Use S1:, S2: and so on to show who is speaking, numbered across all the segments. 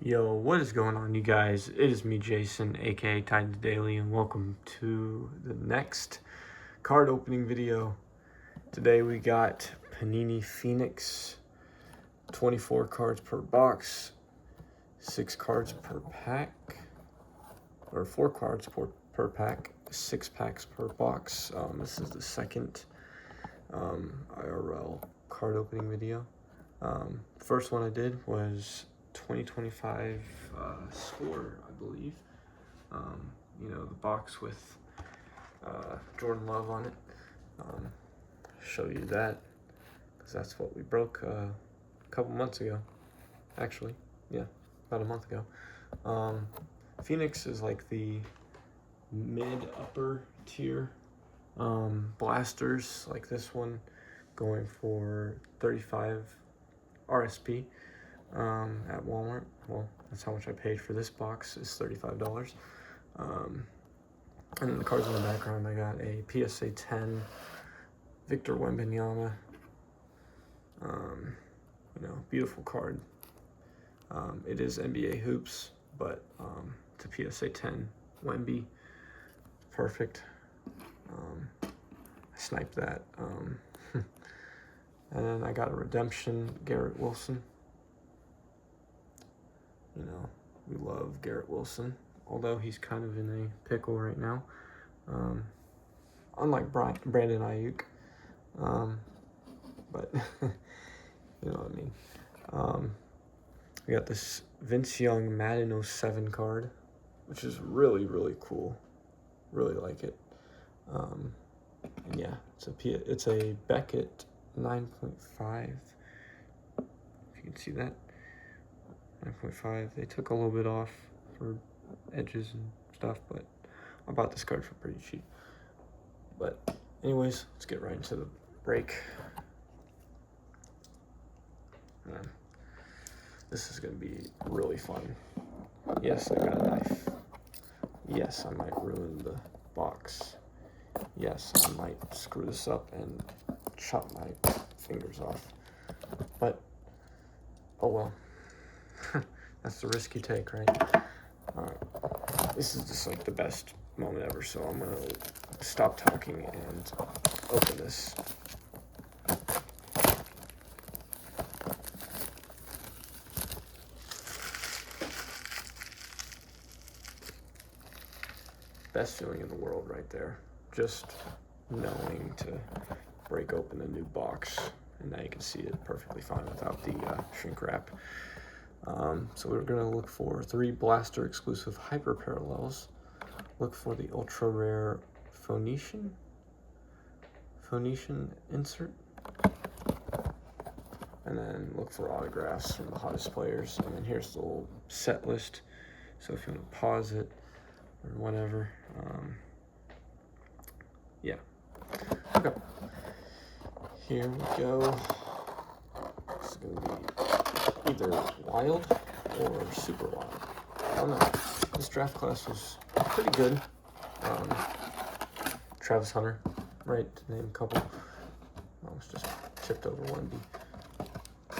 S1: Yo, what is going on, you guys? It is me, Jason, aka Titans Daily, and welcome to the next card opening video. Today we got Panini Phoenix, 24 cards per box, 6 cards per pack, or 4 cards per pack, 6 packs per box. This is the second IRL card opening video. First one I did was 2025 score, I believe. The box with Jordan Love on it. Show you that because that's what we broke a couple months ago. Actually, yeah, about a month ago. Phoenix is like the mid-upper tier blasters, like this one, going for 35 RSP. At Walmart. Well, that's how much I paid for this box, is $35. And then the cards in the background, I got a PSA 10 Victor Wembanyama. Beautiful card. It is NBA hoops, but it's a PSA 10 Wemby. Perfect. I sniped that. And then I got a redemption Garrett Wilson. We love Garrett Wilson, although he's kind of in a pickle right now. Unlike Brandon Ayuk. But you know what I mean. We got this Vince Young Madden 07 card, which is really, really cool. Really like it. And yeah, it's a Beckett 9.5. If you can see that. 9.5. They took a little bit off for edges and stuff, but I bought this card for pretty cheap. But anyways, let's get right into the break. This is going to be really fun. Yes, I got a knife. Yes, I might ruin the box. Yes, I might screw this up and chop my fingers off. But, oh well. That's the risk you take, right? Alright. This is just like the best moment ever, so I'm going to stop talking and open this. Best feeling in the world right there. Just knowing to break open a new box. And now you can see it perfectly fine without the shrink wrap. So we're going to look for 3 Blaster exclusive hyper parallels. Look for the ultra rare Phoenician insert. And then look for autographs from the hottest players. And then here's the little set list. So if you want to pause it or whatever. Yeah. Okay. Here we go. This is going to be either wild or super wild. I don't know. This draft class was pretty good. Travis Hunter, right, to name a couple. Almost just tipped over one B. I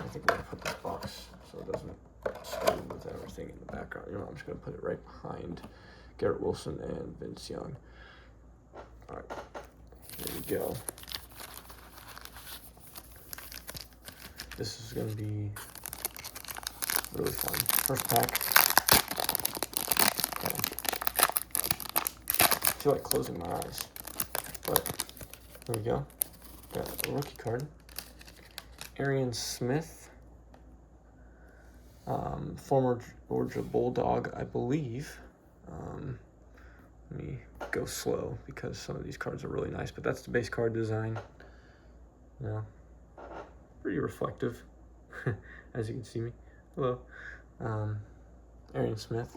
S1: think we're going to put this box so it doesn't scream with everything in the background. I'm just going to put it right behind Garrett Wilson and Vince Young. All right, here we go. This is going to be really fun. First pack. Okay. I feel like closing my eyes, but here we go. Got a rookie card. Arian Smith, former Georgia Bulldog, I believe. Let me go slow because some of these cards are really nice, but that's the base card design. Pretty reflective, as you can see me. Hello. Arian Smith.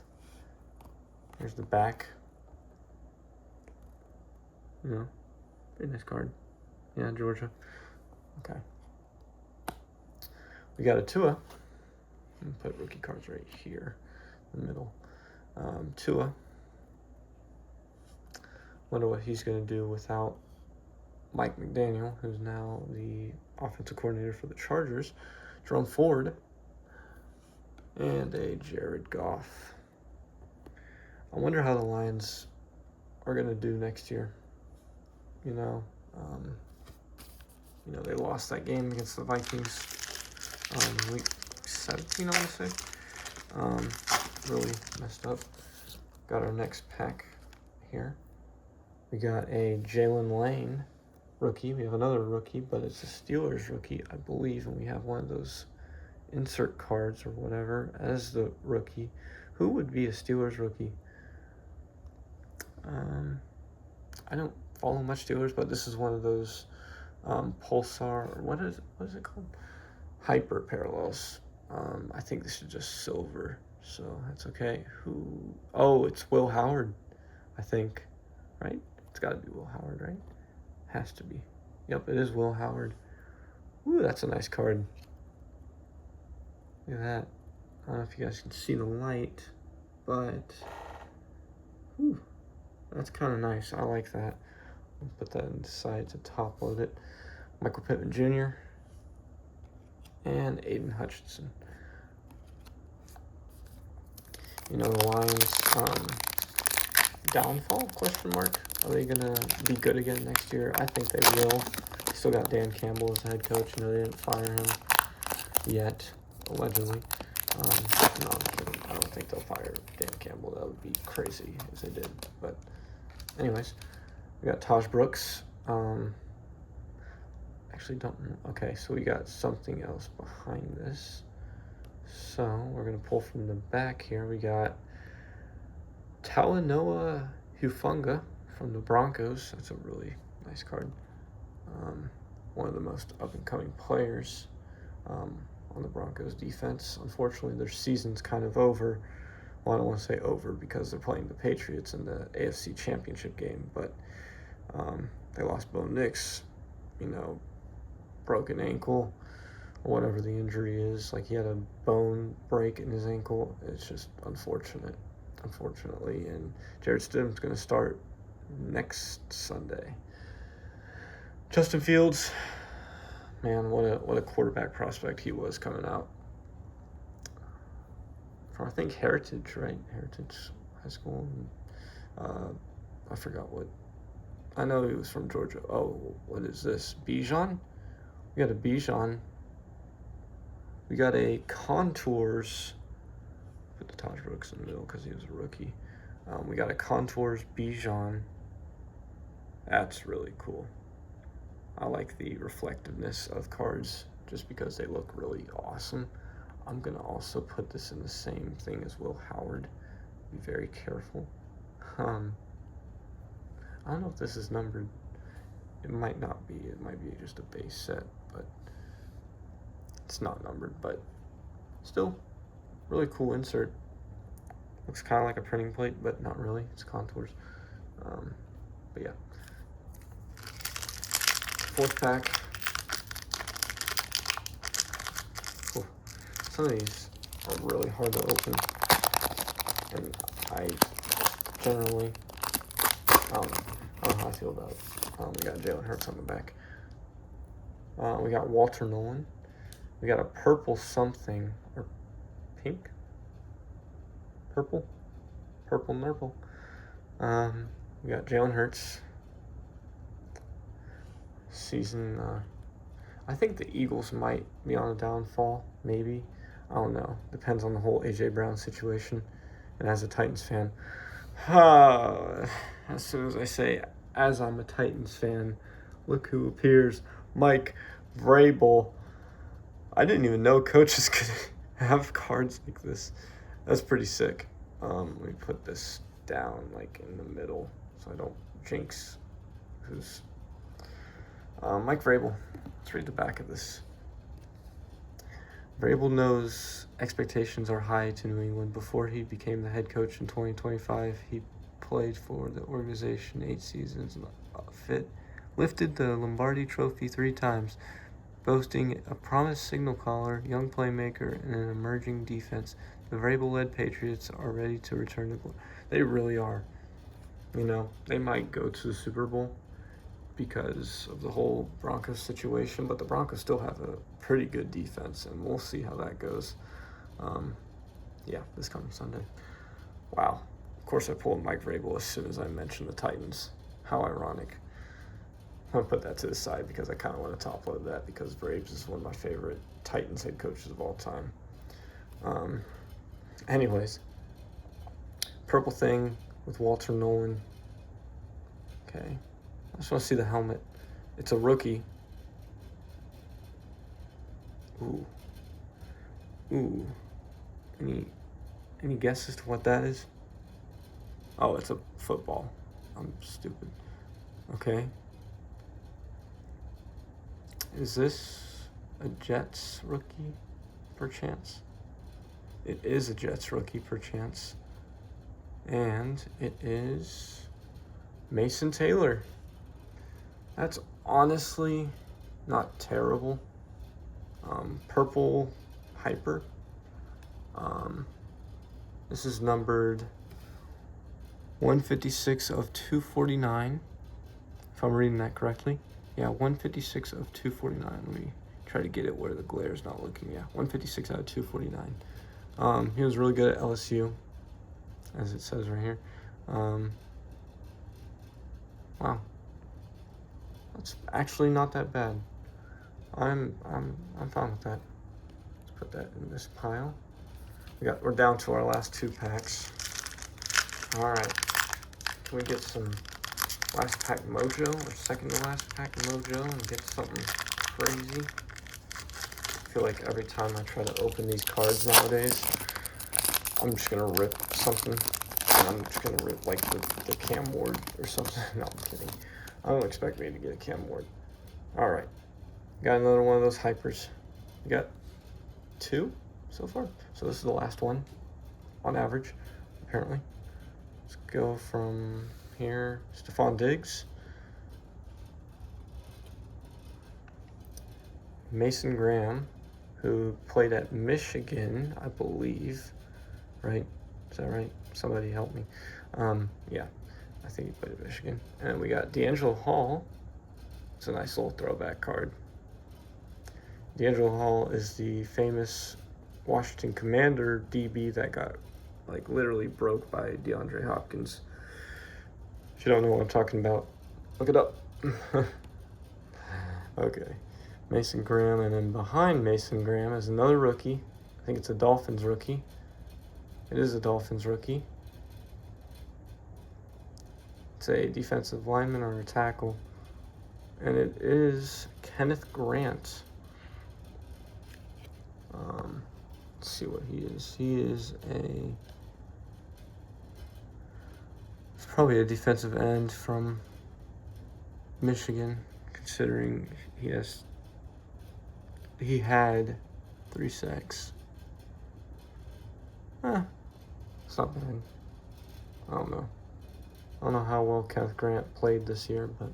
S1: Here's the back. Pretty nice card. Yeah, Georgia. Okay. We got a Tua. I'm gonna put rookie cards right here in the middle. Tua. Wonder what he's going to do without Mike McDaniel, who's now the offensive coordinator for the Chargers. Jerome Ford. And a Jared Goff. I wonder how the Lions are going to do next year. You know, they lost that game against the Vikings week 17, I want to say. Really messed up. Got our next pack here. We got a Jalen Lane rookie. We have another rookie, but it's a Steelers rookie, I believe, and we have one of those insert cards or whatever as the rookie. Who would be a Steelers rookie? I don't follow much Steelers, but this is one of those Pulsar, or what is it called? Hyper parallels. I think this is just silver, so that's okay. Oh, it's Will Howard, I think, right? It's got to be Will Howard, right? Has to be. Yep, it is Will Howard. Ooh, that's a nice card. Look at that. I don't know if you guys can see the light, but whew, that's kind of nice. I like that. I'll put that inside to top load it. Michael Pittman Jr. and Aiden Hutchinson. The Lions' downfall, question mark. Are they going to be good again next year? I think they will. They still got Dan Campbell as the head coach. They didn't fire him yet, allegedly. No, I'm kidding. I don't think they'll fire Dan Campbell. That would be crazy if they did. But anyways, we got Taj Brooks. Actually don't know. Okay, so we got something else behind this. So we're going to pull from the back here. We got Talanoa Hufanga from the Broncos. That's a really nice card. One of the most up-and-coming players on the Broncos defense. Unfortunately, their season's kind of over. Well, I don't want to say over because they're playing the Patriots in the AFC Championship game, but they lost Bo Nix, broken ankle, or whatever the injury is. Like, he had a bone break in his ankle. It's just unfortunately. And Jared Stidham's going to start next Sunday. Justin Fields, man, what a quarterback prospect he was coming out from, I think, Heritage, right? Heritage High School. I forgot what. I know he was from Georgia. Oh, what is this? Bijan? We got a Bijan. We got a Contours. Put the Taj Brooks in the middle because he was a rookie. We got a Contours Bijan. That's really cool. I like the reflectiveness of cards just because they look really awesome. I'm going to also put this in the same thing as Will Howard. Be very careful. I don't know if this is numbered. It might not be. It might be just a base set, but it's not numbered. But still, really cool insert. Looks kind of like a printing plate, but not really. It's Contours. But yeah. Fourth pack. Cool. Some of these are really hard to open, and I generally, I don't know how I feel about it. We got Jalen Hurts on the back. We got Walter Nolan. We got a purple something, or pink? Purple nurple. We got Jalen Hurts. Season, I think the Eagles might be on a downfall, maybe. I don't know. Depends on the whole A.J. Brown situation. And as a Titans fan, as soon as I say, as I'm a Titans fan, look who appears. Mike Vrabel. I didn't even know coaches could have cards like this. That's pretty sick. Let me put this down, like, in the middle so I don't jinx who's... Mike Vrabel. Let's read the back of this. Vrabel knows expectations are high to New England. Before he became the head coach in 2025, he played for the organization 8 seasons, lifted the Lombardi Trophy 3 times, boasting a promised signal caller, young playmaker, and an emerging defense. The Vrabel-led Patriots are ready to return to glory. They really are. They might go to the Super Bowl because of the whole Broncos situation, but the Broncos still have a pretty good defense, and we'll see how that goes. Yeah, this coming Sunday. Wow. Of course, I pulled Mike Vrabel as soon as I mentioned the Titans. How ironic. I'm going to put that to the side because I kind of want to top load that because Braves is one of my favorite Titans head coaches of all time. Anyways, purple thing with Walter Nolan. Okay. I just want to see the helmet. It's a rookie. Ooh. Ooh. Any guess as to what that is? Oh, it's a football. I'm stupid. Okay. Is this a Jets rookie, perchance? It is a Jets rookie, perchance. And it is Mason Taylor. That's honestly not terrible. Purple hyper. This is numbered 156 of 249, if I'm reading that correctly. Yeah, 156 of 249. Let me try to get it where the glare is not looking. Yeah, 156 out of 249. He was really good at LSU, as it says right here. Wow, that's actually not that bad. I'm fine with that. Let's put that in this pile. We're down to our last 2 packs. All right, can we get some last pack mojo or second to last pack mojo and get something crazy? I feel like every time I try to open these cards nowadays, I'm just gonna rip something. I'm just gonna rip like the Cam Ward or something. No, I'm kidding. I don't expect me to get a Cam Ward. All right, got another one of those hypers. We got 2 so far. So this is the last one on average, apparently. Let's go from here. Stephon Diggs. Mason Graham, who played at Michigan, I believe. Right? Is that right? Somebody help me. Yeah, I think he played at Michigan. And we got D'Angelo Hall. It's a nice little throwback card. D'Angelo Hall is the famous Washington Commander DB that got like literally broke by DeAndre Hopkins. If you don't know what I'm talking about, look it up. Okay, Mason Graham, and then behind Mason Graham is another rookie. I think it's a Dolphins rookie. It is a Dolphins rookie. It's a defensive lineman or a tackle. And it is Kenneth Grant. Let's see what he is. He is it's probably a defensive end from Michigan, considering he had 3 sacks. It's not bad. I don't know how well Kenneth Grant played this year, but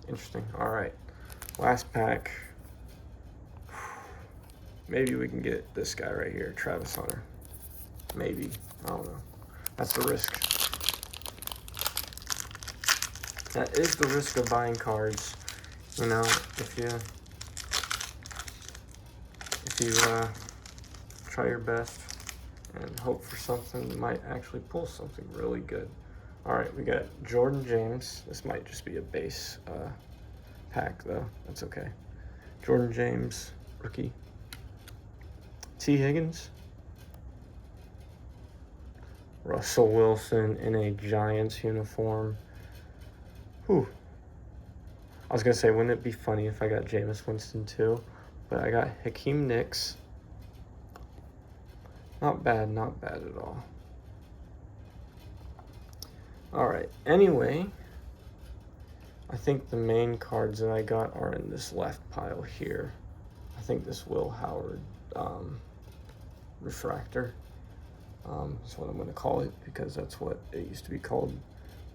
S1: interesting. All right, last pack. Maybe we can get this guy right here, Travis Hunter. Maybe. I don't know. That's the risk. That is the risk of buying cards. You know, if you try your best and hope for something, you might actually pull something really good. All right, we got Jordan James. This might just be a base pack, though. That's okay. Jordan James, rookie. T. Higgins. Russell Wilson in a Giants uniform. Whew. I was going to say, wouldn't it be funny if I got Jameis Winston too? But I got Hakeem Nicks. Not bad at all. Alright, anyway, I think the main cards that I got are in this left pile here. I think this Will Howard refractor is what I'm going to call it, because that's what it used to be called.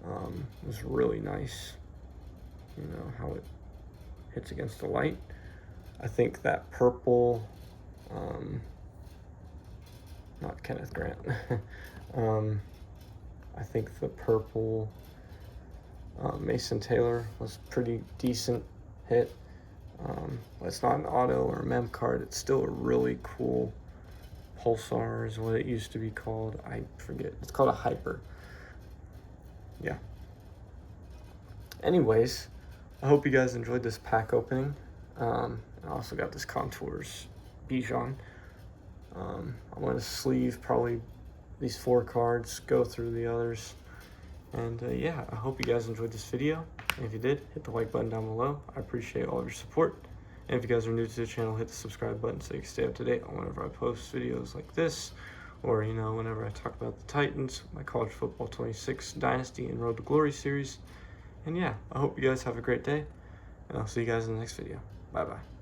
S1: It was really nice, you know, how it hits against the light. I think that purple, not Kenneth Grant, I think the purple Mason Taylor was pretty decent hit. But it's not an auto or a mem card. It's still a really cool Pulsar is what it used to be called. I forget. It's called a Hyper. Yeah. Anyways, I hope you guys enjoyed this pack opening. I also got this Contours Bijan. I'm going to sleeve probably these 4 cards, go through the others. And yeah, I hope you guys enjoyed this video. And if you did, hit the like button down below. I appreciate all of your support. And if you guys are new to the channel, hit the subscribe button so you can stay up to date on whenever I post videos like this, or whenever I talk about the Titans, my College Football 26 Dynasty and Road to Glory series. And yeah, I hope you guys have a great day, and I'll see you guys in the next video. Bye bye.